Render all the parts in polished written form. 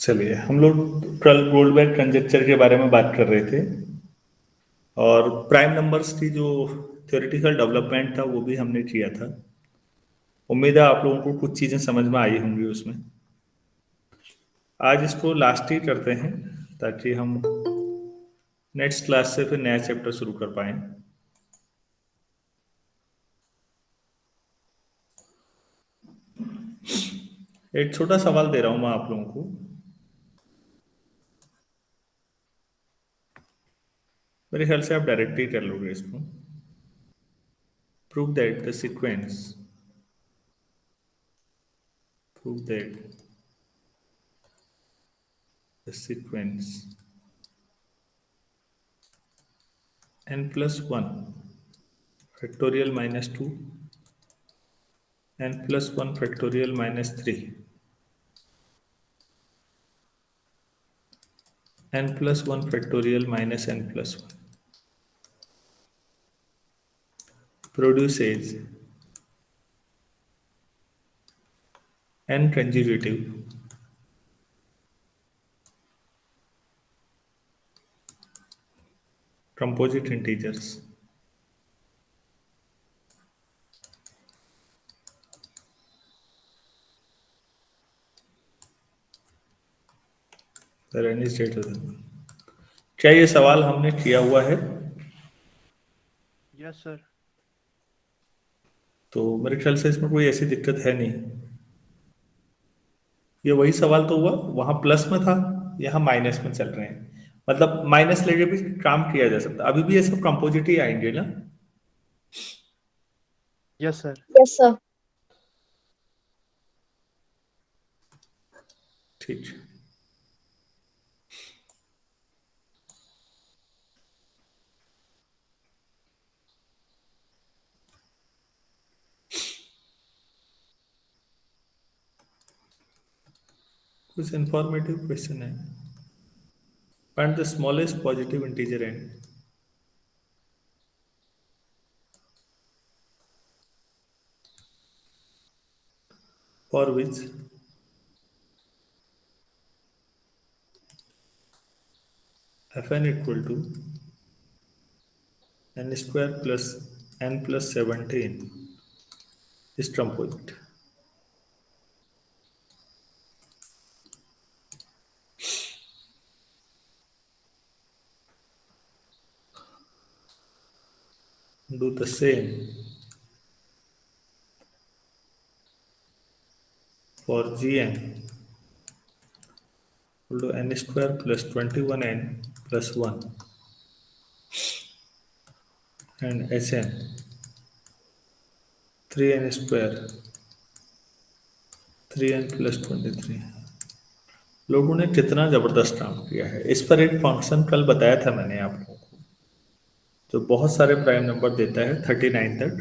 चलिए हम लोग कल गोल्डबैक कंजेक्चर के बारे में बात कर रहे थे और प्राइम नंबर्स की जो थ्योरेटिकल डेवलपमेंट था वो भी हमने किया था। उम्मीद है आप लोगों को कुछ चीज़ें समझ में आई होंगी उसमें। आज इसको लास्ट ही करते हैं ताकि हम नेक्स्ट क्लास से फिर नया चैप्टर शुरू कर पाएं। एक छोटा सवाल दे रहा हूं मैं आप लोगों को। मेरे ख्याल से आप डायरेक्ट ही कर लोगे इसको। Prove that the sequence prove that the sequence n+1 factorial -2 n+1 factorial -3 n+1 factorial -n+1 produces n consecutive composite integers. The n is greater than 1. क्या ये सवाल हमने किया हुआ है? Yes sir. तो मेरे ख्याल से इसमें कोई ऐसी दिक्कत है नहीं। ये वही सवाल तो हुआ, वहां प्लस में था, यहाँ माइनस में चल रहे हैं। मतलब माइनस लेके भी काम किया जा सकता, अभी भी ये सब कंपोजिट ही आएंगे ना। Yes sir. Yes sir. ठीक है। कुछ इंफॉर्मेटिव क्वेश्चन है। Find the smallest positive integer n for which fn equal to n square plus n plus 17 is composite. Do the same for gn equal to n square plus 21n plus 1 and hn 3n square 3n plus 23। लोगों ने कितना जबरदस्त काम किया है इस पर। एक फंक्शन कल बताया था मैंने आप लोगों को, जो बहुत सारे प्राइम नंबर देता है 39 तक,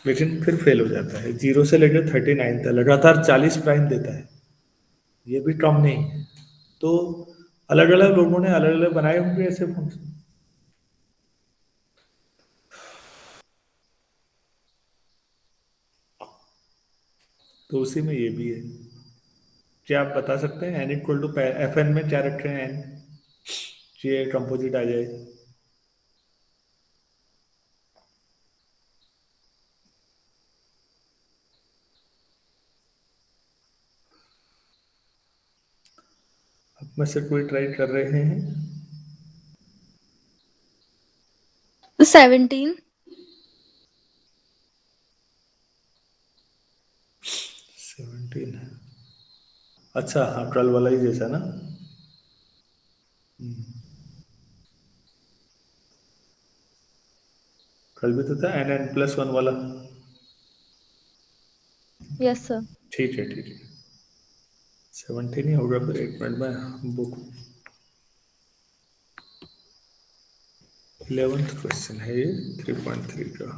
लेकिन फिर फेल हो जाता है। 0 से लेकर 39 तक लगातार 40 प्राइम देता है, ये भी कम नहीं है। तो अलग अलग लोगों ने अलग अलग बनाए होंगे ऐसे फंक्शन। तो उसी में ये भी है। क्या आप बता सकते हैं n equal to F N में क्या रखे हैं n, ये कंपोजिट आ जाए? अब में से कोई ट्राई कर रहे हैं? 17। 17। अच्छा हाँ, कल वाला ही जैसा ना। कल भी तो था n+1 वाला। Yes sir. ठीक है ठीक है, 17 ही होगा फिर। एक मिनट में बुक 11th क्वेश्चन है ये 3.3 का।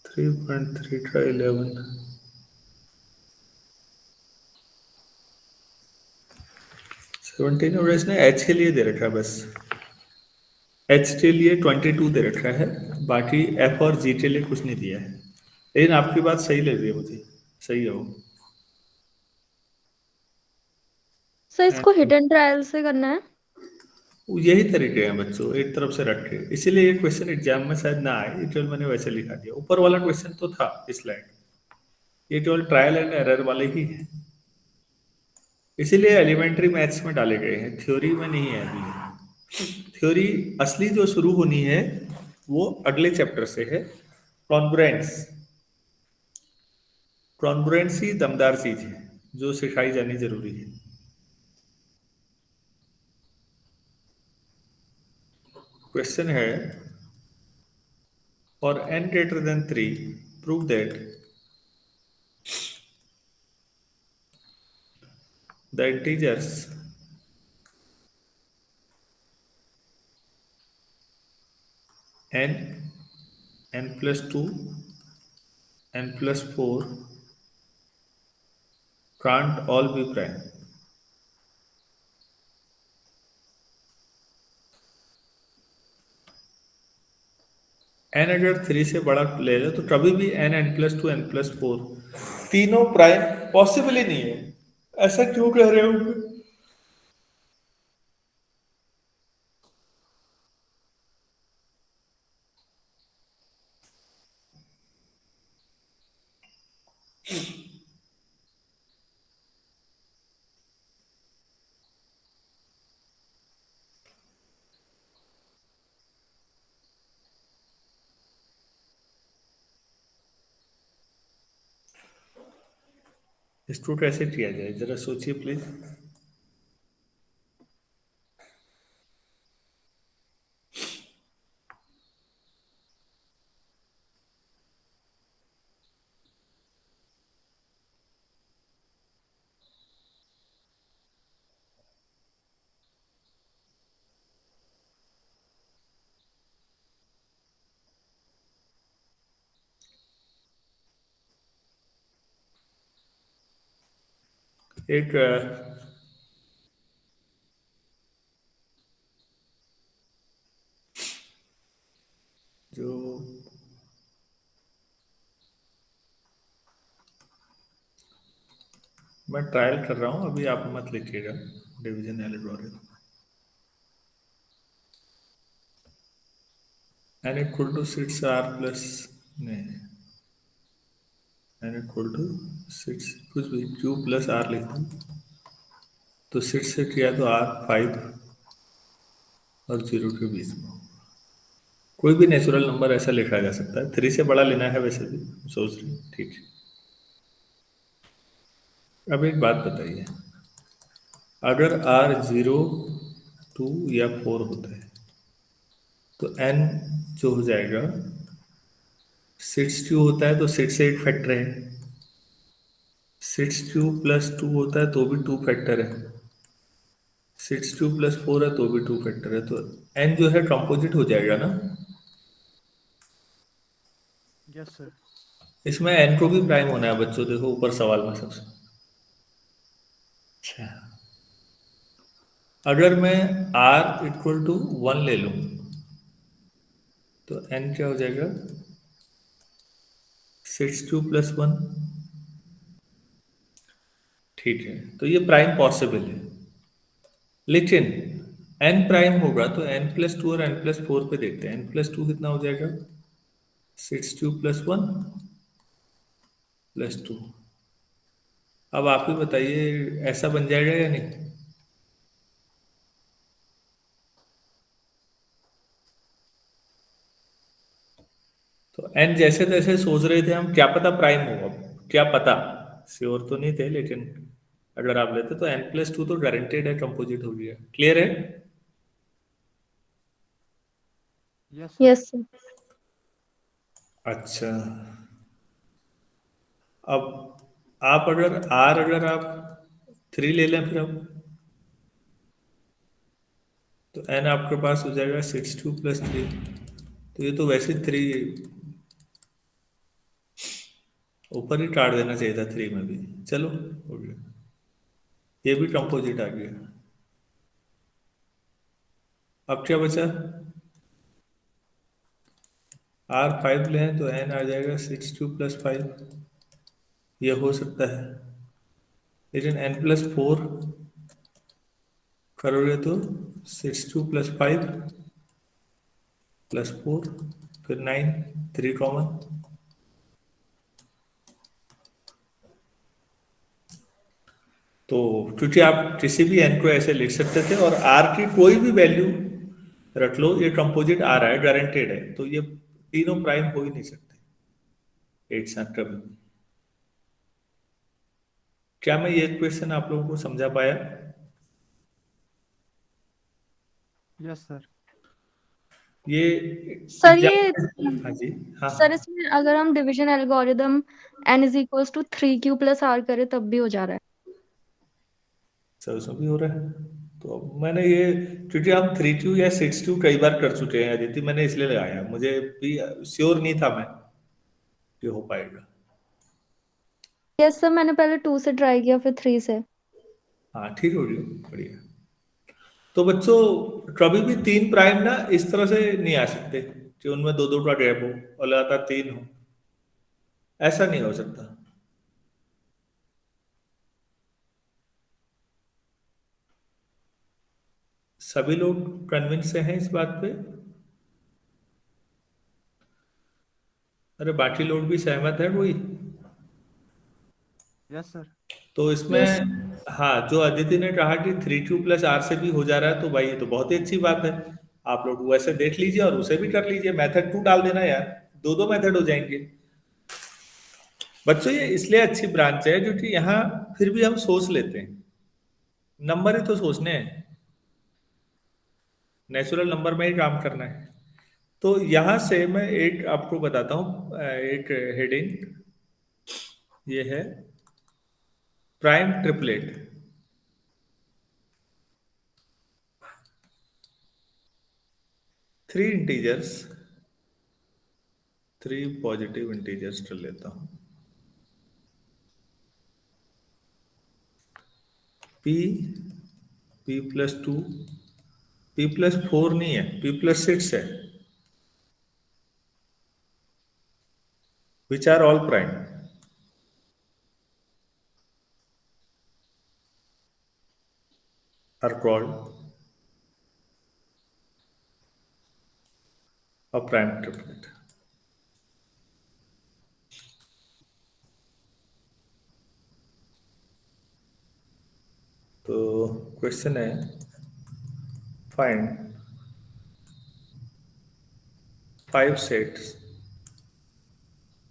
थ्री पॉइंट थ्री का 11 17 और इसने एच के लिए दे रखा है बस। एच के लिए 22 दे रखा है, बाकी एफ और जी के लिए कुछ नहीं दिया है, लेकिन आपकी बात सही लग रही है मुझे, सही है वो। सर इसको And हिट एंड ट्रायल से करना है? यही तरीके हैं बच्चों, एक तरफ से रख के, इसीलिए ये क्वेश्चन एग्जाम में शायद ना आए, ये केवल मैंने वैसे लिखा दिया, ऊपर वाला क्वेश्चन तो था स्लाइड, ये केवल ट्रायल एंड एरर वाले ही है, इसीलिए एलिमेंट्री मैथ्स में डाले गए हैं, थ्योरी में नहीं है अभी। थ्योरी असली जो शुरू होनी है वो अगले चैप्टर से है, कॉन्ग्रुएंस। कॉन्ग्रुएंस ही दमदार चीज है जो सिखाई जानी जरूरी है। क्वेश्चन है, for n greater than 3 prove that the integers n, n plus 2, n plus 4 can't all be prime। n अगर 3 से बड़ा ले लो तो कभी भी n, n plus 2, n plus 4 तीनों प्राइम पॉसिबल ही नहीं है, ऐसा क्यों कह रहे हो? इसको कैसे किया जाए जरा सोचिए प्लीज। एक जो मैं ट्रायल कर रहा हूँ अभी, आप मत लिखिएगा, division algorithm n equal to 6 r plus, नहीं, n इक्वल टू 6 कुछ भी q प्लस r लिखता हूँ, तो 6 से किया तो r 5 और 0 के बीच में, कोई भी नेचुरल नंबर ऐसा लिखा जा सकता है, 3 से बड़ा लेना है वैसे भी सोच रही हूँ, ठीक है। अब एक बात बताइए, अगर r 0, 2 या 4 होता है तो n जो हो जाएगा, 6 क्यू होता है तो 6 से 8 फैक्टर है, 6 क्यू प्लस 2 होता है तो भी 2 फैक्टर है, 6 क्यू प्लस 4 है तो भी 2 फैक्टर है, तो n जो है कंपोजिट हो जाएगा ना। Yes sir. इसमें n को भी प्राइम होना है बच्चों, देखो ऊपर सवाल में सबसे। अच्छा, अगर मैं r इक्वल टू 1 ले लूं तो n क्या हो जाएगा, 6 क्यू प्लस 1, ठीक है, तो ये प्राइम पॉसिबल है, लेकिन n प्राइम होगा तो n प्लस 2 और n प्लस 4 पे देखते हैं, n प्लस 2 कितना हो जाएगा, 6 क्यू प्लस 1 प्लस 2। अब आप ही बताइए ऐसा बन जाएगा या नहीं। तो एन जैसे तैसे सोच रहे थे हम, क्या पता प्राइम हो, अब क्या पता, श्योर तो नहीं थे, लेकिन अगर आप लेते तो एन प्लस 2 तो गारंटेड है कंपोजिट हो गया, क्लियर है। Yes sir. Yes sir. अच्छा, अब आप अगर आर अगर आप 3 ले लें फिर अब, तो एन आपके पास हो जाएगा 6 2 + 3, तो ये तो वैसे 3 ऊपर ही काट देना चाहिए था, 3 में भी, चलो हो गया, ये भी कंपोजिट आ गया। अब क्या बचा, R5 लें तो n आ जाएगा 62+5, ये हो सकता है। लेकिन n+4 करोगे तो 62+5+4, फिर 9, 3 कॉमन। तो क्योंकि आप किसी भी n को ऐसे लिख सकते थे और r की कोई भी वैल्यू रख लो, ये कंपोजिट आ रहा है, गारंटेड है, तो ये तीनों प्राइम हो ही नहीं सकते एक साथ कभी। क्या मैं ये क्वेश्चन आप लोगों को समझा पाया? Yes sir. ये सर ये एग्जाम, हाँ जी, हाँ सर हाँ। इसमें अगर हम division algorithm n is equals to 3q+r करें तब भी हो जा रहा है। सर उसमें भी हो रहा है। तो मैंने ये, क्योंकि हम 3Q या 6Q कई बार कर चुके हैं अदिति, मैंने इसलिए लगाया, मुझे भी श्योर नहीं था मैं कि हो पाएगा। यस सर, मैंने पहले 2 से ट्राई किया फिर 3 से। हाँ ठीक हो गई, बढ़िया। तो बच्चों, कभी भी तीन प्राइम ना इस तरह से नहीं आ सकते कि उनमें दो दो का गैप हो और लगातार तीन हो, ऐसा नहीं हो सकता। सभी लोग कन्विंस हैं इस बात पे? अरे बाकी लोग भी सहमत है कोई? Yes sir. तो यस। इसमें हाँ, जो अदिति ने कहा कि 3Q+R से भी हो जा रहा है, तो भाई ये तो बहुत ही अच्छी बात है। आप लोग वैसे देख लीजिए और उसे भी कर लीजिए, मेथड 2 डाल देना यार, दो दो मेथड हो जाएंगे। बच्चों ये इसलिए अच्छी ब्रांच है क्योंकि यहाँ फिर भी हम सोच लेते हैं, नंबर ही तो सोचने हैं, नेचुरल नंबर में ही काम करना है। तो यहाँ से मैं एक आपको बताता हूँ, एक हेडिंग ये है, prime triplet. Three integers, three positive integers कर लेता हूँ, p, p+2, p+4 नहीं है, p+6 है, which are all prime, are called a prime triplet. तो क्वेश्चन है, find 5 sets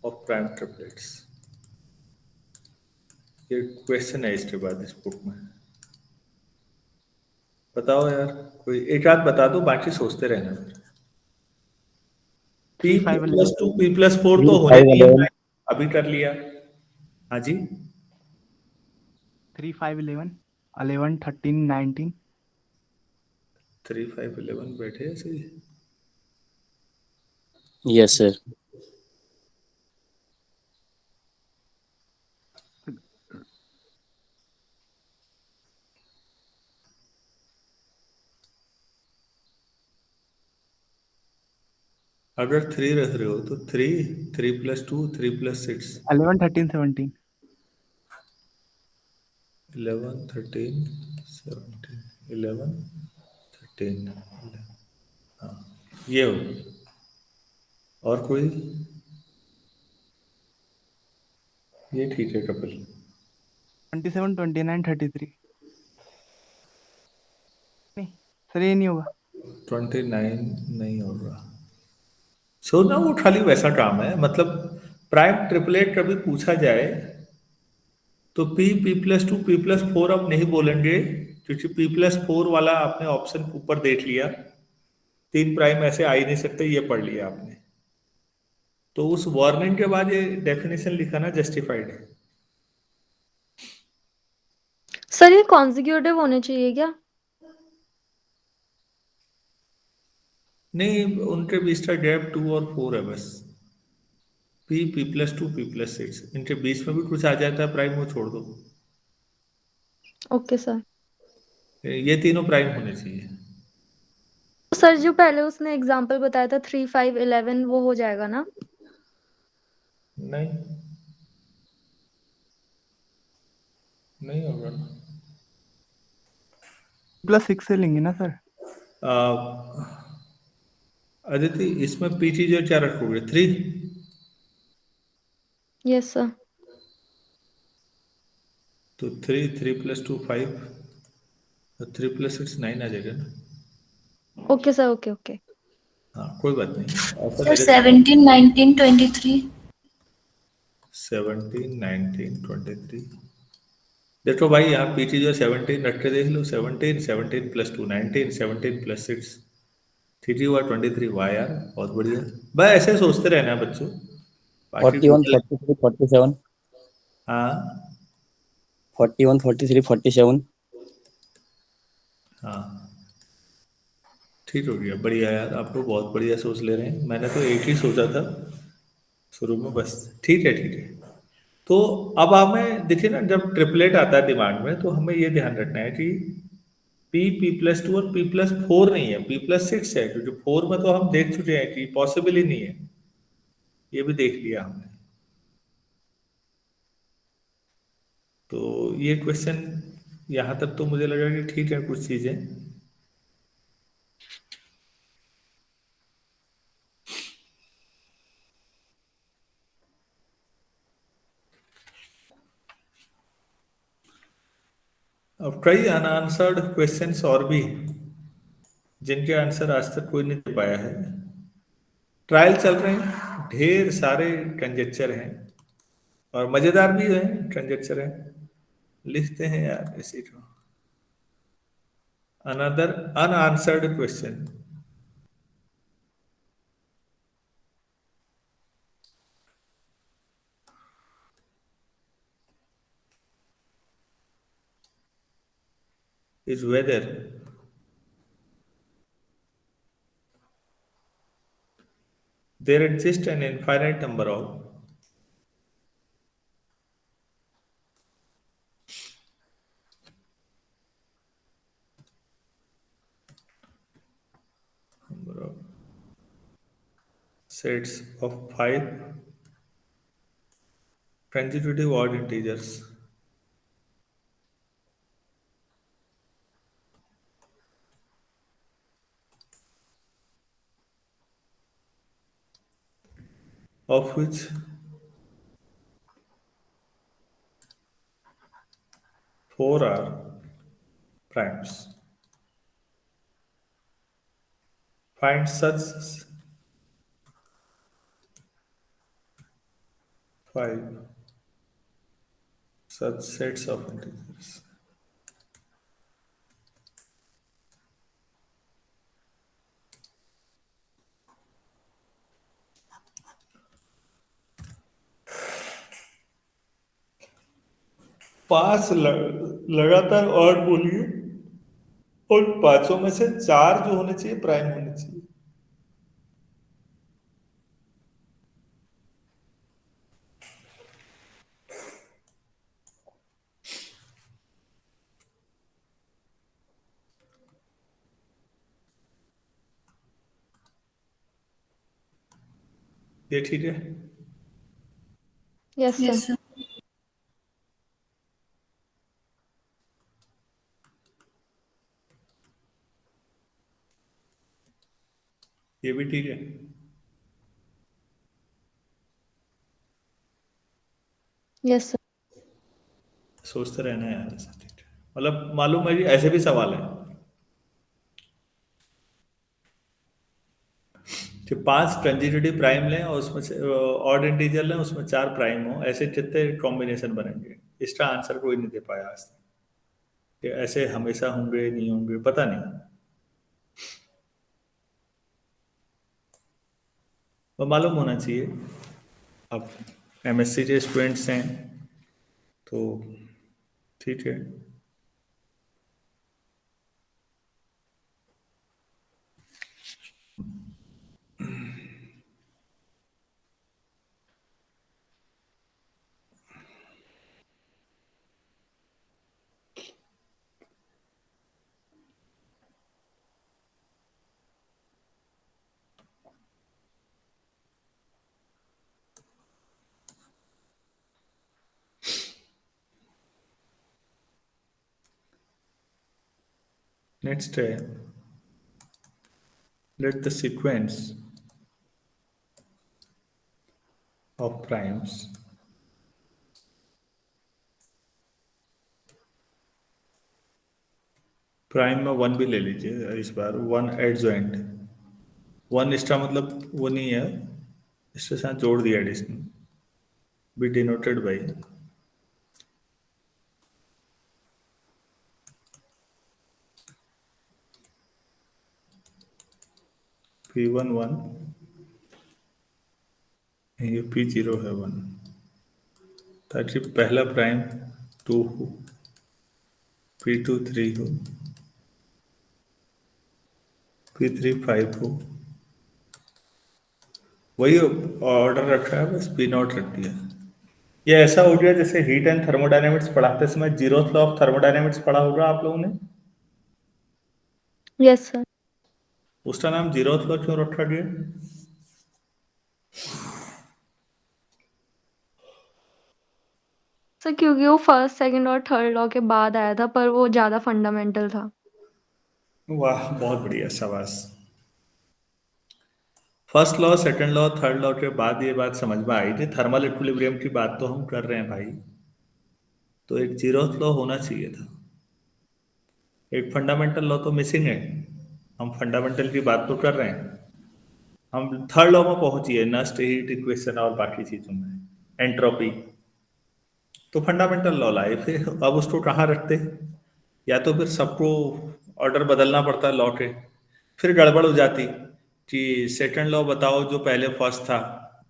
of prime triplets. ये क्वेश्चन है इसके बाद इस बुक में। बताओ यार, कोई एक आध बता दो, बाकी सोचते रहना। p 3 5 plus 11। टू p+4 तो होने 5 चाहिए, 11 अभी कर लिया। हाँ जी, 3 5 11 11 13 19। 3 5 11 बैठे ऐसे ही। yes sir अगर 3 रख रहे हो तो 3, 3+2, 3+6, 11 13 17। 11 13 17, 11 13, हाँ ये हो। और कोई? ये ठीक है कपिल। 27 29 33। नहीं सर, ये नहीं होगा। 29 नहीं होगा। सो ना वो खाली वैसा काम है, मतलब प्राइम ट्रिपलेट कभी पूछा जाए तो p+2 p+4 अब नहीं बोलेंगे, क्योंकि p+4 वाला आपने ऑप्शन ऊपर देख लिया, तीन प्राइम ऐसे आ ही नहीं सकते, ये पढ़ लिया आपने। तो उस वार्निंग के बाद ये डेफिनेशन लिखा ना जस्टिफाइड है। सर ये कॉन्जिक्यूटिव होने चाहिए क्या? नहीं, उनके बीच का गैप 2 और 4 है बस। p+2 p+6, इनके बीच में भी कुछ आ जाता है प्राइम, वो छोड़ दो, ओके सर। ये तीनों प्राइम होने चाहिए। सर जो पहले उसने एग्जांपल बताया था 3 5 11 वो हो जाएगा ना? नहीं, नहीं होगा ना। +6 से लेंगे ना सर? अदिति, इसमें पीटी जो क्या रखोगे? 3? Yes sir. तो 3, 3 + 2 5, 3 + 6 9 आ जाएगा ना। Okay sir, okay okay. हाँ, कोई बात नहीं, ऐसा सर मेरे 17, 19, 23। 17, 19, 23। देखो भाई, यहाँ पीटी जो 17 रख के देख लो। 17, 17 + 2 19, 17 + 6 थ्री हुआ 23। वाह यार, बहुत बढ़िया। बस ऐसे सोचते रहना बच्चों, बाकी 41, गूगल। 43, 47, हाँ 41, 43, 47। हाँ, ठीक हो गया, बढ़िया यार, आप लोग बहुत बढ़िया सोच ले रहे हैं। मैंने तो एक ही सोचा था शुरू में बस। ठीक है, ठीक है। तो अब हमें देखिए ना, जब ट्रिपलेट आता है दिमाग में, तो हमें ये ध्यान रखना है कि P+2 और P+4 नहीं है, P+6 है, क्योंकि 4 में तो हम देख चुके हैं कि पॉसिबल ही नहीं है। ये भी देख लिया हमने। तो ये क्वेश्चन यहाँ तक तो मुझे लगा कि ठीक है कुछ चीजें। अब कई अनआंसर्ड क्वेश्चंस और भी हैं, जिनके आंसर आज तक कोई नहीं दे पाया है। ट्रायल चल रहे हैं, ढेर सारे कंजेक्चर हैं और मजेदार भी हैं कंजेक्चर हैं। लिखते हैं यार इसी को। Another unanswered question is whether there exists an infinite number of sets of 5 consecutive odd integers of which 4 are primes. Find such 5 such sets of integers. पांच लगातार और बोलिए, और पांचों में से 4 जो होने चाहिए प्राइम होने चाहिए। ये ठीक है। Yes yes sir. सर। ये भी ठीक है। Yes sir. सोचते रहना है यार, ऐसा ठीक है। मतलब मालूम है कि ऐसे भी सवाल है कि 5 कंजिक्यूटिव प्राइम लें और उसमें से ऑड इंटीजर लें, उसमें 4 प्राइम हो, ऐसे कितने कॉम्बिनेशन बनेंगे। इसका आंसर कोई नहीं दे पाया आज तक कि ऐसे हमेशा होंगे नहीं होंगे, पता नहीं। वो मालूम होना चाहिए। अब एमएससी के स्टूडेंट्स हैं तो ठीक है। नेक्स्ट है let the sequence of primes prime में 1 भी ले लीजिए इस बार, 1 एडजॉइंट, 1 एक्स्ट्रा मतलब वो नहीं है, इसके साथ जोड़ दिया addition, B denoted by P1 1, ये P0 है 1, ताकि पहला प्राइम 2 हो, P2 3 हो, P3 5 हो, वही ऑर्डर रखा है, बस P नॉट रख दिया। ये ऐसा हो गया जैसे हीट एंड थर्मोडायनेमिक्स पढ़ाते समय जीरोथ लॉ ऑफ थर्मोडायनेमिक्स पढ़ा होगा आप लोगों ने, यस सर। उसका नाम जीरोथ लॉ क्यों रखा गया? सर क्योंकि वो फर्स्ट सेकंड और थर्ड लॉ के बाद आया था, पर वो ज्यादा फंडामेंटल था। वाह बहुत बढ़िया, शाबाश। First law, second law, third law के बाद ये बात समझ में आई थी, थर्मल इक्विलिब्रियम की बात तो हम कर रहे हैं भाई, तो एक जीरोथ लॉ होना चाहिए था, एक फंडामेंटल लॉ तो मिसिंग है। हम फंडामेंटल की बात तो कर रहे हैं, हम थर्ड लॉ में पहुंचिए, नस्ट हीट इक्वेशन और बाकी चीजों में, एंट्रोपी, तो फंडामेंटल लॉ लाए, फिर अब उसको कहाँ रखते? या तो फिर सबको ऑर्डर बदलना पड़ता लॉ के, फिर गड़बड़ हो जाती कि सेकंड लॉ बताओ जो पहले फर्स्ट था,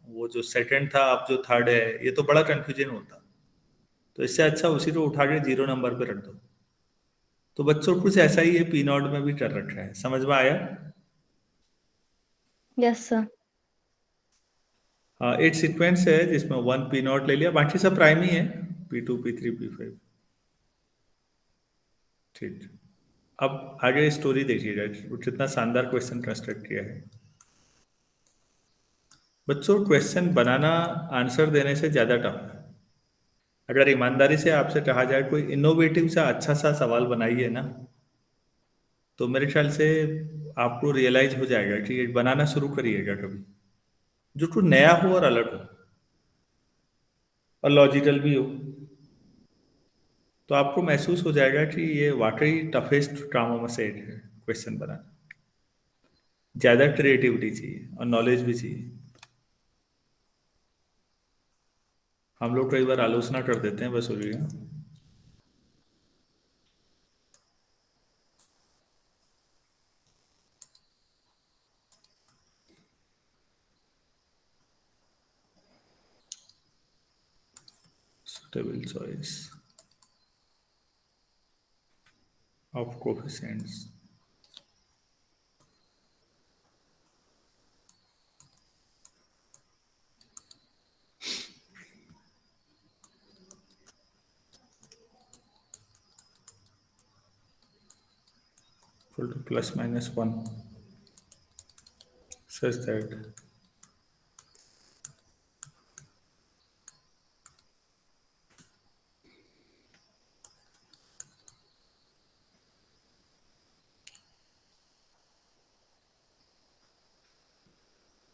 वो जो सेकंड था अब जो थर्ड है, ये तो बड़ा कंफ्यूजन होता। तो इससे अच्छा उसी को उठा के 0 नंबर पे रख दो। तो बच्चों कुछ ऐसा ही है, पी नॉट में भी कर रखा है, समझ में आया? Yes sir. हाँ, एक सीक्वेंस है जिसमें 1 पी नॉट ले लिया, बाकी सब प्राइम ही है, P2 P3 P5। ठीक, अब आगे स्टोरी देखिएगा कितना शानदार क्वेश्चन कंस्ट्रक्ट किया है। बच्चों क्वेश्चन बनाना आंसर देने से ज्यादा टफ है। अगर ईमानदारी से आपसे कहा जाए कोई इनोवेटिव सा अच्छा सा सवाल बनाइए ना, तो मेरे ख्याल से आपको रियलाइज हो जाएगा कि ये बनाना शुरू करिएगा कभी, जो कुछ नया हो और अलग हो और लॉजिकल भी हो, तो आपको महसूस हो जाएगा कि ये वाकई टफेस्ट कामों में से एक है क्वेश्चन बनाना। ज्यादा क्रिएटिविटी चाहिए और नॉलेज भी चाहिए। हम लोग कई बार आलोचना कर देते हैं, बस हो गया। suitable choice of coefficients. Equal to plus minus 1 such that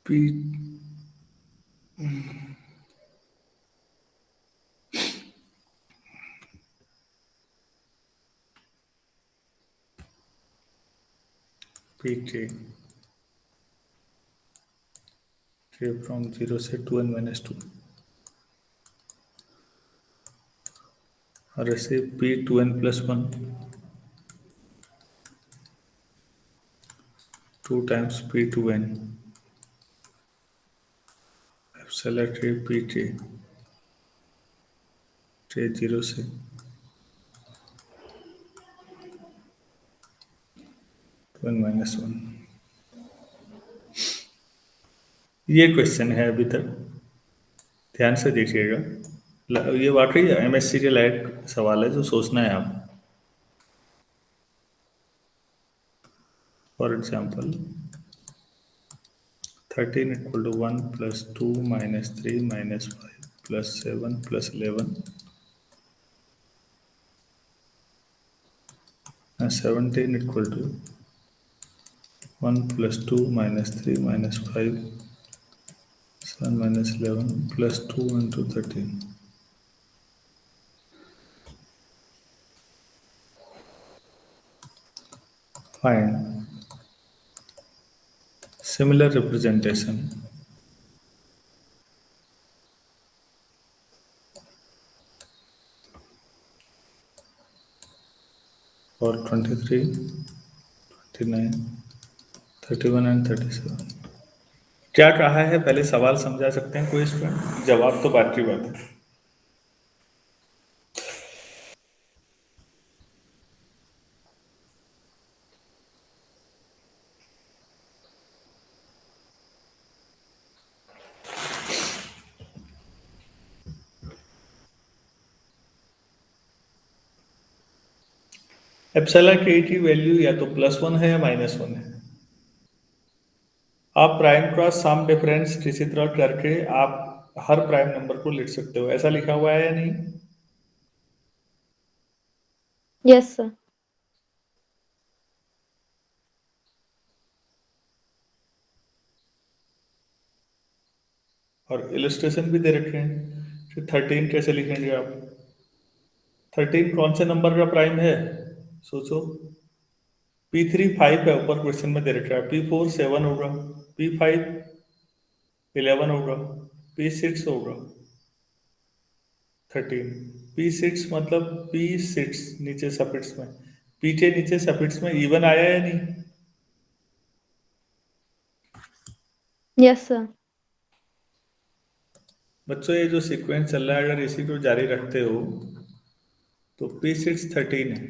P Pk k from 0 से 2n minus 2 और ऐसे P2n plus 1 2 times P2n epsilon k Pk k 0 से 2n minus 1। ये क्वेश्चन है अभी तक, ध्यान से देखिएगा, ये वाकई एमएससी के लायक सवाल है जो सोचना है आप। For example 13 equal to 1 plus 2 minus 3 minus 5 plus 7 plus 11 17 equal to 1 plus 2 minus 3 minus 5 7 minus 11 plus 2 into 13. Find similar representation for 23, 29, 31 and 37. क्या कहा है पहले सवाल समझा सकते हैं कोई स्टूडेंट? जवाब तो बात की बात है। एप्सिलॉन के की वैल्यू या तो +1 है या -1 है। आप प्राइम क्रॉस सम डिफरेंस किसी तरह करके आप हर प्राइम नंबर को लिख सकते हो, ऐसा लिखा हुआ है या नहीं? Yes sir. और इलस्ट्रेशन भी दे रखे हैं कि 13 कैसे लिखेंगे आप? 13 कौन से नंबर का प्राइम है सोचो। P3 5 है, ऊपर क्वेश्चन में दे रखा है। P4 7 होगा, P5 11 होगा, P6 होगा 13। P6 मतलब P6 नीचे सफिक्स में, P के नीचे सफिक्स में इवन आया या नहीं? Yes sir. बच्चों ये जो सीक्वेंस चल रहा है अगर इसी को जारी रखते हो तो P6 13 है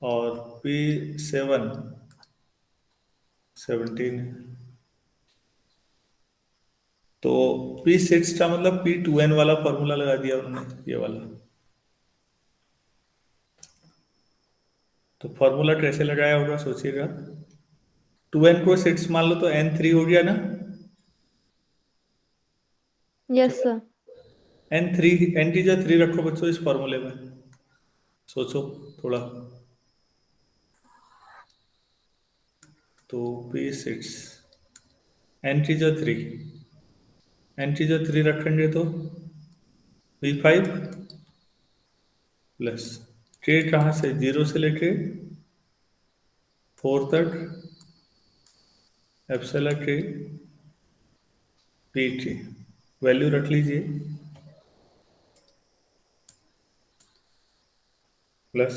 और P7 17 है, तो P6 का मतलब P2n वाला फॉर्मूला लगा दिया उन्होंने, ये वाला। तो फॉर्मूला कैसे लगाया होगा सोचिएगा। 2n को 6 मान लो तो n 3 हो गया ना? Yes sir. n की जगह 3 रखो बच्चों इस फॉर्मूले में, सोचो थोड़ा। तो P6 n की जगह 3, n की जगह 3 रखेंगे तो P5 प्लस k कहाँ से, 0 से लेके 4 तक एप्सिलॉन के P की वैल्यू रख लीजिए प्लस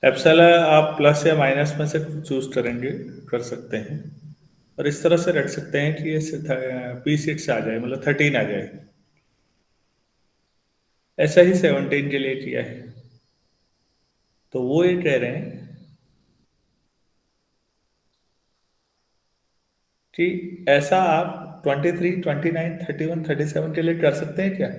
एप्सिलॉन आप प्लस या माइनस में से चूज करेंगे, कर सकते हैं, और इस तरह से रख सकते हैं कि ये P6 आ जाए, मतलब 13 आ जाए। ऐसा ही 17 के लिए किया है। तो वो ये कह रहे हैं कि ऐसा आप 23, 29, 31, 37 के लिए कर सकते हैं क्या?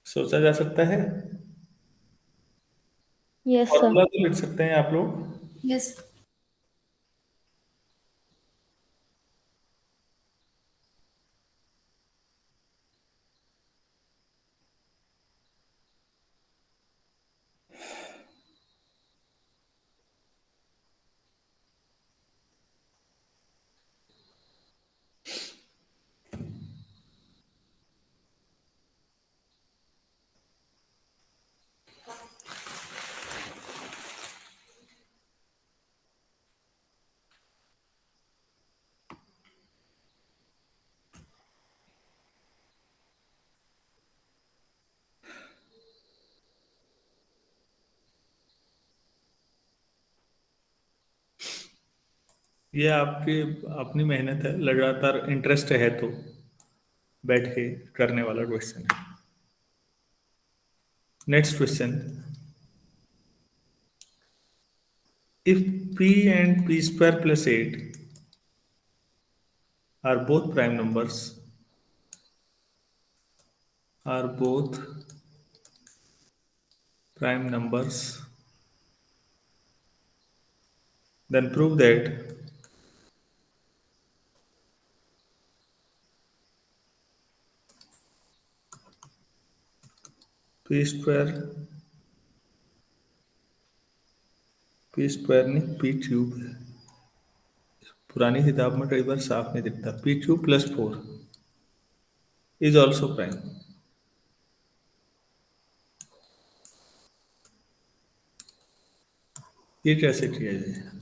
सोचा जा सकता है। Yes sir. फॉर्मूला तो लिख सकते हैं आप लोग। यस। ये आपकी अपनी मेहनत है, लगातार इंटरेस्ट है तो बैठ के करने वाला क्वेश्चन है। Next question, if p and p square plus 8 are both prime numbers, are both prime numbers, then prove that p square, p square नहीं p क्यूब है, पुरानी किताब में कई बार साफ नहीं दिखता, p cube plus 4 is also prime. ये कैसे किया जाए?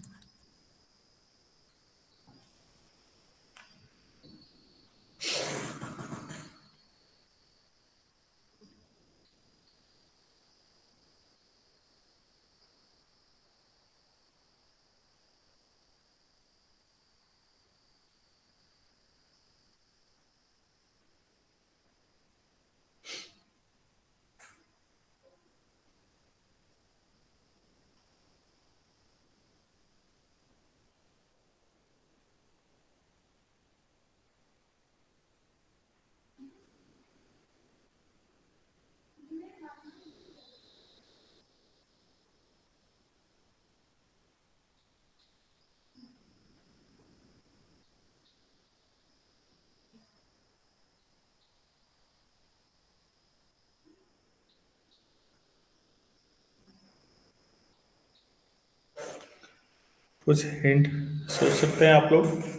कुछ हिंट सोच सकते हैं आप लोग?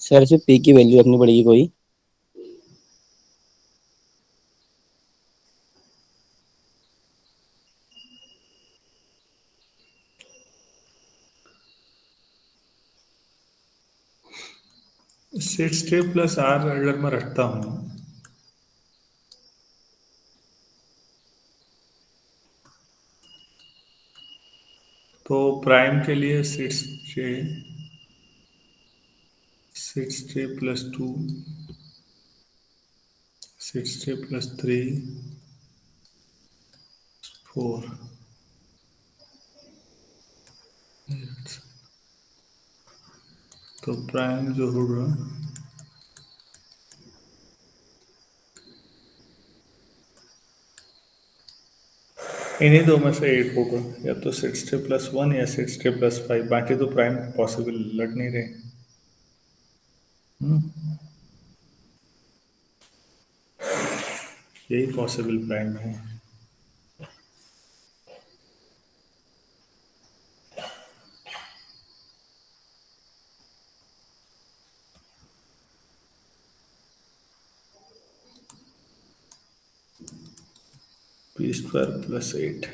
सर इसमें p की वैल्यू रखनी पड़ेगी कोई। सेट स्टेप प्लस आर अगर मैं रखता हूँ तो प्राइम के लिए six J plus 2, six J plus 3, 4, तो प्राइम जो होगा इन्हीं दो में से एक होगा, या तो सिक्स जे प्लस 1 या सिक्स जे प्लस 5, बाकी तो प्राइम पॉसिबल लग नहीं रहे। यही पॉसिबल प्राइम है। पी स्क्वायर प्लस 8,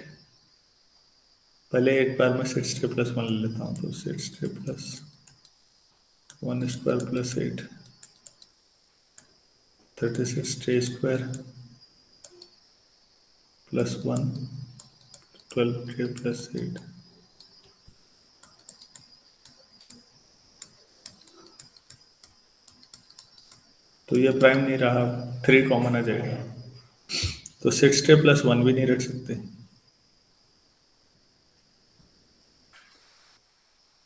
पहले एक बार मैं सिक्स जे प्लस 1 ले लेता हूँ, तो six J plus 1 square plus 8, 36 J square plus 1, 12 J plus 8, तो ये प्राइम नहीं रहा, 3 कॉमन आ जाएगा, तो सिक्स जे प्लस 1 भी नहीं रख सकते।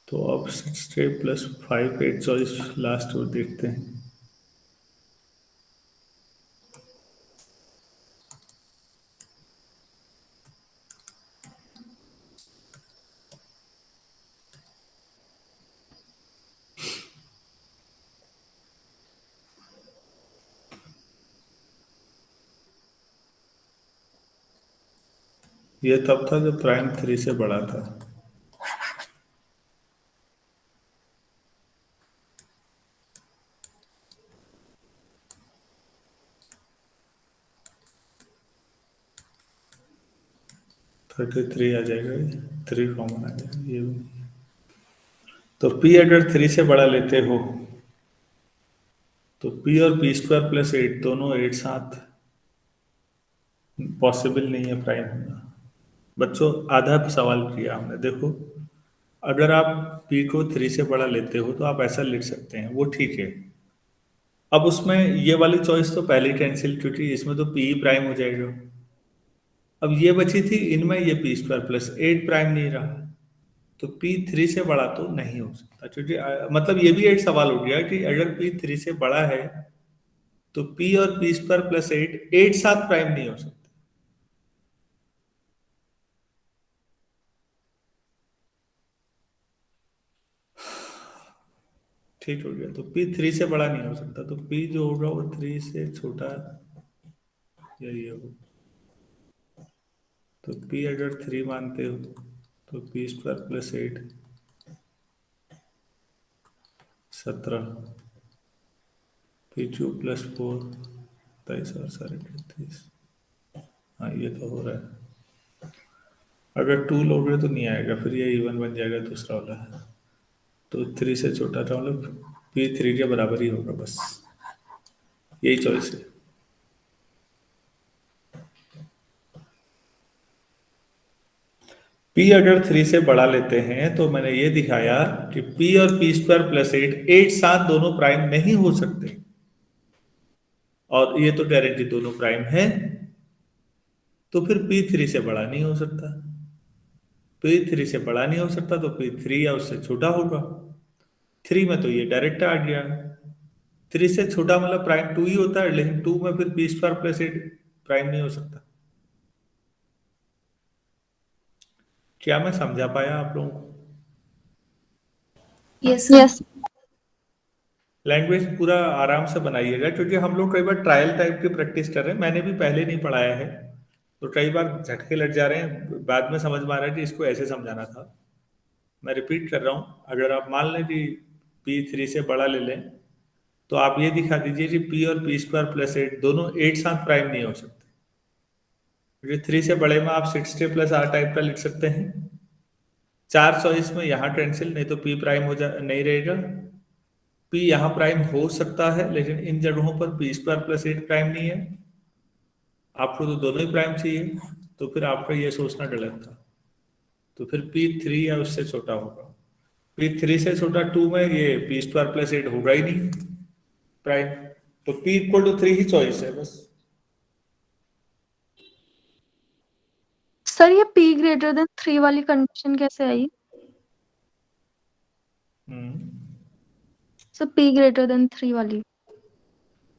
तो अब six J plus 5 8 choice last और देखते हैं। ये तब था जब प्राइम 3 से बड़ा था। थर्टी थ्री आ जाएगा, ये 3 कॉमन आ जाएगा, ये भी नहीं। तो p अगर 3 से बड़ा लेते हो तो p और p² + 8 दोनों 8 साथ पॉसिबल नहीं है प्राइम होना। बच्चों आधा सवाल किया हमने, देखो अगर आप p को 3 से बड़ा लेते हो तो आप ऐसा लिख सकते हैं, वो ठीक है। अब उसमें ये वाली चॉइस तो पहले कैंसिल, क्योंकि इसमें तो p ही प्राइम हो जाएगा। अब ये बची थी इनमें, ये p² + 8 प्राइम नहीं रहा, तो p 3 से बड़ा तो नहीं हो सकता, क्योंकि मतलब ये भी एक सवाल हो गया कि अगर p 3 से बड़ा है तो p और p² + 8 8 साथ प्राइम नहीं हो सकते। ठीक हो गया, तो p 3 से बड़ा नहीं हो सकता, तो p जो होगा वो 3 से छोटा, यही होगा। तो p अगर 3 मानते हो तो p² + 8 17, p³ + 4 23 और सारे 33। हाँ ये तो हो रहा है। अगर 2 लोगे तो नहीं आएगा, फिर ये इवन बन जाएगा दूसरा वाला। तो 3 से छोटा था, मतलब p 3 के बराबर ही होगा, बस यही चॉइस है। p अगर 3 से बड़ा लेते हैं तो मैंने ये दिखाया कि p और p² + 8 8 साथ दोनों प्राइम नहीं हो सकते, और ये तो डायरेक्टली दोनों प्राइम है, तो फिर p 3 से बड़ा नहीं हो सकता। p 3 से बड़ा नहीं हो सकता तो p 3 या उससे छोटा होगा। 3 में तो ये डायरेक्ट आ गया, 3 से छोटा मतलब प्राइम 2 ही होता है, लेकिन 2 में फिर p² + 8 प्राइम नहीं हो सकता। क्या मैं समझा पाया आप लोगों को? Yes, sir. यस। लैंग्वेज पूरा आराम से बनाइएगा, क्योंकि हम लोग कई बार ट्रायल टाइप की प्रैक्टिस कर रहे हैं, मैंने भी पहले नहीं पढ़ाया है, तो कई बार झटके लग जा रहे हैं, बाद में समझ में आ रहा है कि इसको ऐसे समझाना था। मैं रिपीट कर रहा हूँ, अगर आप मान लें कि p 3 से बड़ा ले लें तो आप ये दिखा दीजिए कि p और p² + 8 दोनों 8 साथ प्राइम नहीं हो सकते, क्योंकि 3 से बड़े में आप 60 + r टाइप का लिख सकते हैं। 4 चॉइस में यहाँ कैंसिल, नहीं तो p प्राइम हो जा नहीं रहेगा, p यहाँ प्राइम हो सकता है, लेकिन इन जगहों पर p² + 8 प्राइम नहीं है। आपको तो दोनों ही प्राइम चाहिए, तो फिर आपका ये सोचना गलत था। तो फिर p 3 या उससे छोटा होगा। p 3 से छोटा 2 में ये p² + 8 होगा ही नहीं प्राइम, तो p = 3 ही चॉइस है बस। सर ये p > 3 वाली कंडीशन कैसे आई? सर p > 3 वाली।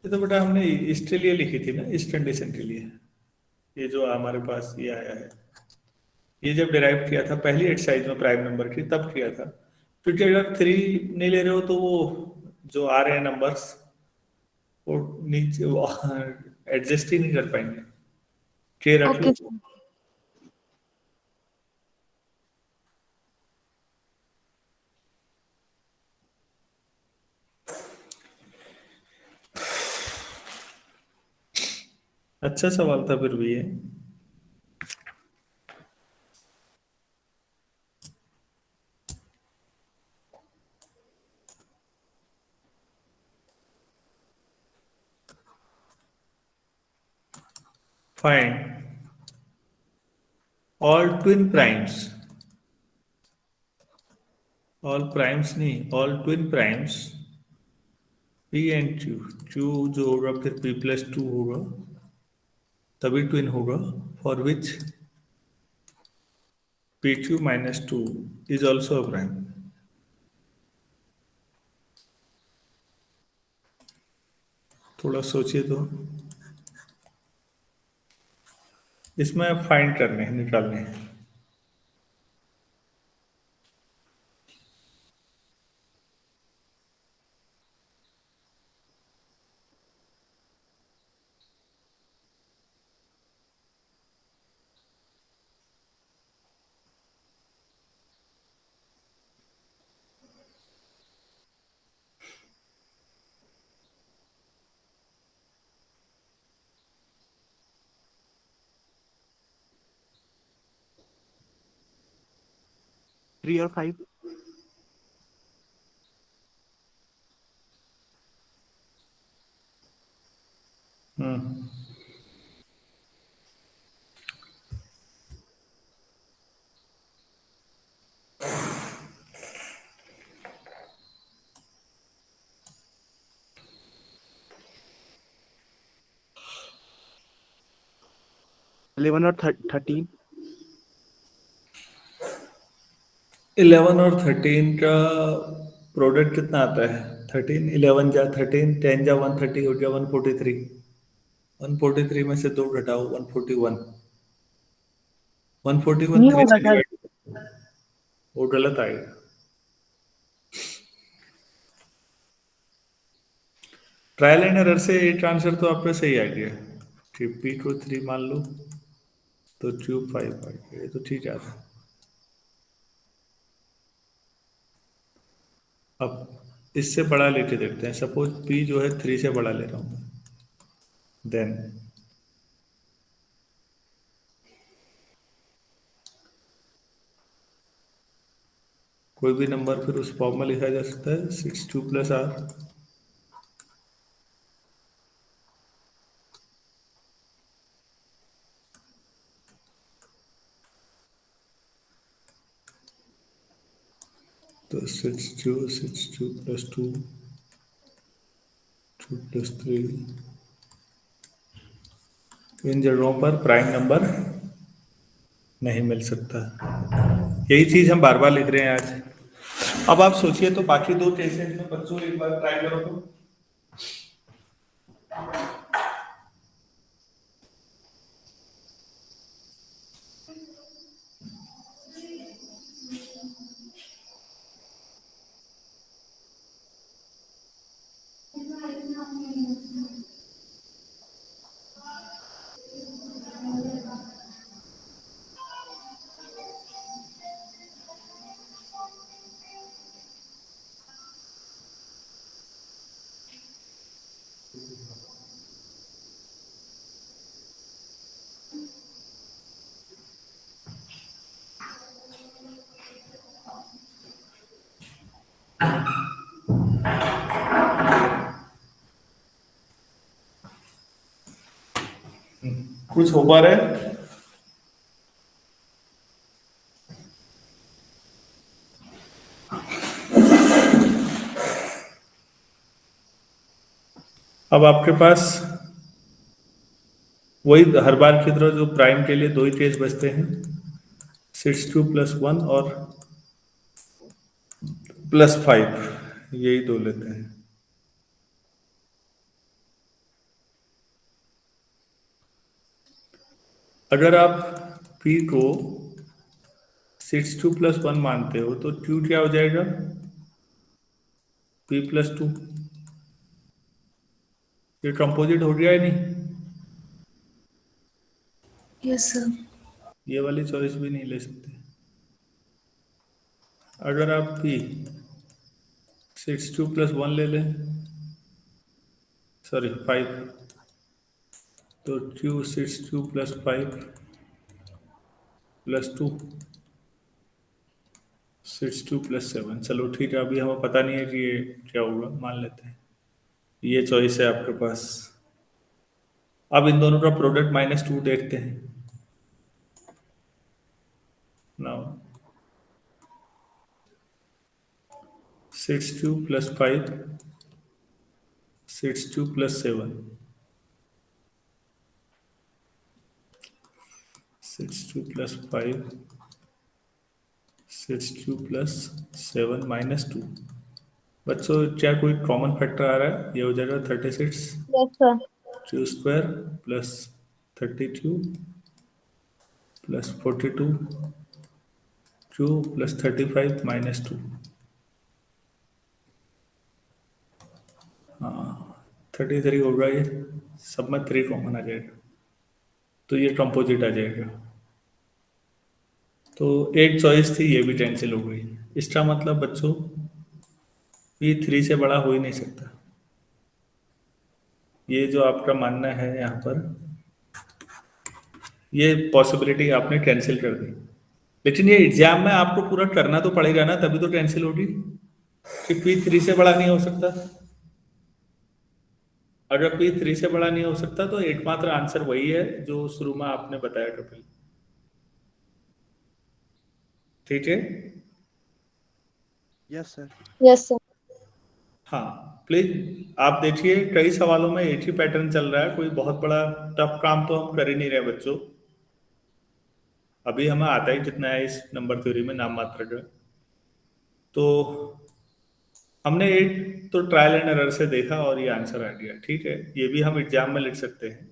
ये तो बेटा हमने इसके लिए लिखी थी ना, इस कंडीशन के लिए, ये जो हमारे पास ये आया है, ये जब डिराइव किया था पहली एक्सरसाइज में प्राइम नंबर की, तब किया था। क्योंकि अगर 3 नहीं ले रहे हो तो वो जो आ रहे हैं नंबर्स वो नीचे एडजस्ट ही नहीं कर पाएंगे, के रख लो। Okay sir. अच्छा सवाल था फिर भी ये। Find all twin primes, all primes नहीं, all twin primes p and q, q जो होगा फिर p + 2 होगा, तभी ट्विन होगा, for which pq - 2 is also a prime. थोड़ा सोचिए तो, इसमें फाइंड करने हैं, निकालने हैं। 3 और 5। हम्म 11 और 13। 11 और 13 का प्रोडक्ट कितना आता है? 13 11 जा 13 10 जा 130 हो गया 143। 143 में से 2 घटाओ 141। 141 नहीं 3 होगा से सर। डिवाइड, वो गलत आएगा। ट्रायल एंड एरर से एट आंसर तो आपका सही आ गया कि पी को 3 मान लो तो क्यू 5 आ गया, ये तो ठीक है। अब इससे बड़ा लेके देखते हैं। सपोज पी जो है 3 से बड़ा ले रहा हूँ, देन कोई भी नंबर फिर उस फॉर्म में लिखा जा सकता है 62 प्लस आर। तो 62 प्लस 2 प्लस 3, इन जगहों पर प्राइम नंबर नहीं मिल सकता। यही चीज हम बार बार लिख रहे हैं आज। अब आप सोचिए तो बाकी दो केसेस में बच्चों एक बार ट्राई करो तो। कुछ हो पा रहा है? अब आपके पास वही हर बार की तरह जो प्राइम के लिए दो ही केस बचते हैं, 62 प्लस 1 और प्लस 5, यही दो लेते हैं। अगर आप p को 62 प्लस 1 मानते हो तो q क्या हो जाएगा? p plus 2। ये कंपोजिट हो गया है नहीं? Yes sir. ये वाली चॉइस भी नहीं ले सकते। अगर आप p 62 प्लस 1 ले लें, सॉरी 5, तो q 62 प्लस 5 प्लस 2 62 प्लस 7। चलो ठीक है, अभी हमें पता नहीं है कि ये क्या होगा, मान लेते हैं ये चॉइस है आपके पास। अब इन दोनों का प्रोडक्ट -2 देखते हैं। Now 62 plus 5 62 plus 7 62 plus 5 62 plus 7 -2। बच्चों क्या कोई कॉमन फैक्टर आ रहा है? ये हो जाएगा 36 yes sir. Q square plus 32 plus 42 Q plus 35 -2। हाँ 33 होगा, ये सब में 3 कॉमन आ जाएगा तो ये कंपोजिट आ जाएगा। तो एक चॉइस थी, ये भी कैंसिल हो गई। इसका मतलब बच्चों ये 3 से बड़ा हो ही नहीं सकता। ये जो आपका मानना है यहाँ पर, ये पॉसिबिलिटी आपने कैंसिल कर दी। लेकिन ये एग्जाम में आपको पूरा करना तो पड़ेगा ना, तभी तो कैंसिल होगी कि P3 से बड़ा नहीं हो सकता। अगर P3 से बड़ा नहीं हो सकता तो एकमात्र आंसर वही है जो शुरू में आपने बताया कपिल। ठीक है, यस सर। Yes sir. हाँ प्लीज आप देखिए, कई सवालों में एक ही पैटर्न चल रहा है, कोई बहुत बड़ा टफ काम तो हम कर ही नहीं रहे बच्चों। अभी हमें आता ही कितना है इस नंबर थ्योरी में, नाम मात्र का। तो हमने एक तो ट्रायल एंड एरर से देखा और ये आंसर आ गया। ठीक है, ये भी हम एग्जाम में लिख सकते हैं।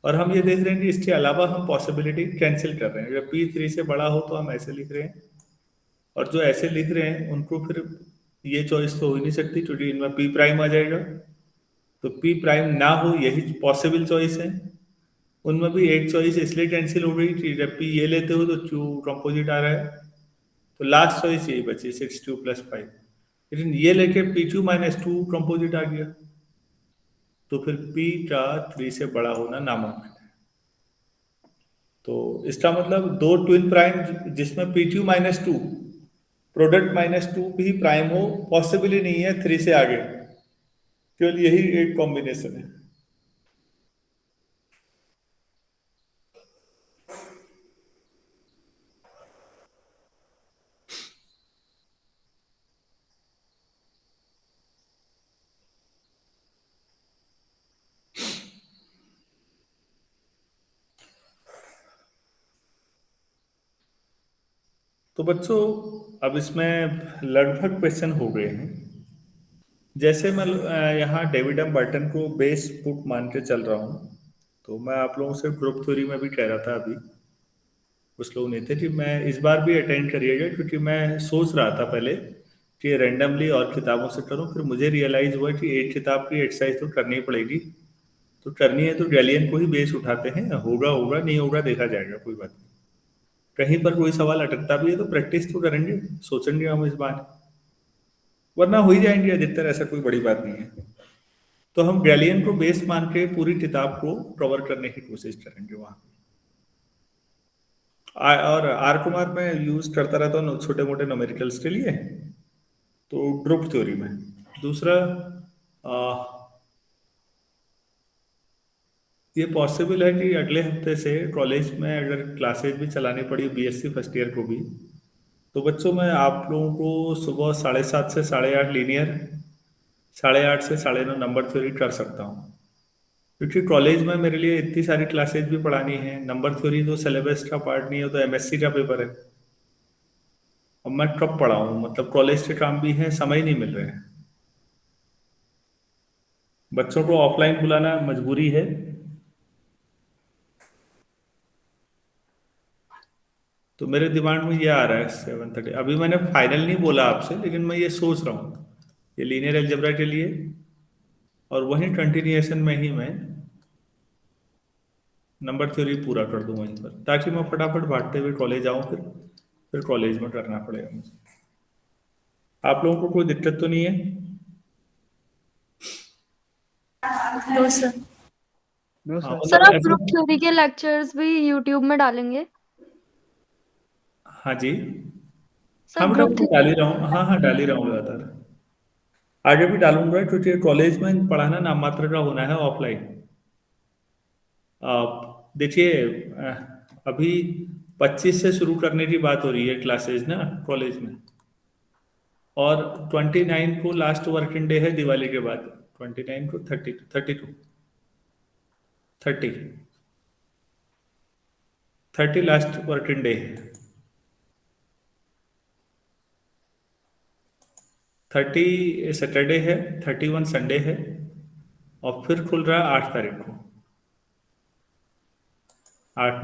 और हम ये देख रहे हैं कि इसके अलावा हम पॉसिबिलिटी कैंसिल कर रहे हैं। अगर P3 से बड़ा हो तो हम ऐसे लिख रहे हैं, और जो ऐसे लिख रहे हैं उनको फिर ये चॉइस तो हो ही नहीं सकती क्योंकि इनमें P प्राइम आ जाएगा। तो P प्राइम ना हो यही पॉसिबल चॉइस है। उनमें भी एक चॉइस इसलिए कैंसिल हो गई कि जब P ये लेते हो तो Q कंपोजिट आ रहा है, तो लास्ट चॉइस यही बची 6Q + 5। लेकिन ये लेके P2 - 2 कंपोजिट आ गया, तो फिर P का 3 से बड़ा होना नामुमकिन है। तो इसका मतलब दो ट्विन प्राइम जिसमें P2 - 2 प्रोडक्ट -2 भी प्राइम हो पॉसिबल ही नहीं है 3 से आगे, केवल यही एक कॉम्बिनेशन है। तो बच्चों अब इसमें लगभग क्वेश्चन हो गए हैं। जैसे मैं यहाँ डेविड एम बर्टन को बेस बुक मान के चल रहा हूँ, तो मैं आप लोगों से ग्रुप थ्योरी में भी कह रहा था, अभी कुछ लोग नहीं थे कि मैं इस बार भी अटेंड करिएगा, क्योंकि मैं सोच रहा था पहले कि रैंडमली और किताबों से करूँ, फिर मुझे रियलाइज हुआ कि एक किताब की एक्सरसाइज तो करनी ही पड़ेगी। तो करनी है तो गैलियन को ही बेस उठाते हैं, होगा होगा नहीं होगा देखा जाएगा, कोई बात नहीं। कहीं पर कोई सवाल अटकता भी है तो प्रैक्टिस तो करेंगे, सोचेंगे हम इस बार, वरना हो ही जाएंगे अधिकतर, ऐसा कोई बड़ी बात नहीं है। तो हम गैलियन को बेस मान के पूरी किताब को कवर करने की कोशिश करेंगे वहां। और आर कुमार में यूज करता रहता हूँ छोटे मोटे न्यूमेरिकल्स के लिए, तो ग्रुप थ्योरी में। दूसरा ये पॉसिबल है कि अगले हफ्ते से कॉलेज में अगर क्लासेज भी चलानी पड़ी बीएससी फर्स्ट ईयर को भी, तो बच्चों मैं आप लोगों को सुबह 7:30 से 8:30 लीनियर, 8:30 से 9:30 नंबर थ्योरी कर सकता हूँ, क्योंकि कॉलेज में मेरे लिए इतनी सारी क्लासेज भी पढ़ानी है। नंबर थ्योरी तो सिलेबस का पार्ट नहीं है, तो एमएससी का पेपर है। अब मैं कब पढ़ाऊँ, मतलब कॉलेज के काम भी हैं, समय नहीं मिल रहे हैं। बच्चों को ऑफलाइन बुलाना मजबूरी है। तो मेरे दिमाग में ये आ रहा है 7:30। अभी मैंने फाइनल नहीं बोला आपसे, लेकिन मैं ये सोच रहा हूँ ये लीनियर अलजेब्रा के लिए, और वहीं कंटिन्यूएशन में ही मैं नंबर थ्योरी पूरा कर दूँ वहीं पर, ताकि मैं फटाफट भागते हुए कॉलेज आऊँ, फिर कॉलेज में करना पड़ेगा मुझे। आप लोगों को कोई दिक्कत तो नहीं है? No sir. नो हाँ, सर। सर मतलब आप ग्रुप थ्योरी के लेक्चर्स भी यूट्यूब में डालेंगे? हाँ जी, सर हाँ बेटा ग्रुप मैं डाल ही थ्योरी। रहा हूँ, हाँ हाँ डाल ही रहा हूँ लगातार, आगे भी डालूंगा, क्योंकि कॉलेज में पढ़ाना नाम मात्र का होना है ऑफलाइन। देखिए अभी 25 से शुरू करने की बात हो रही है क्लासेज ना कॉलेज में, और 29 को लास्ट वर्किंग डे है दिवाली के बाद। 29 को 30 लास्ट वर्किंग डे है। 30 सैटरडे है, 31 संडे है, और फिर खुल रहा है 8 तारीख को, 8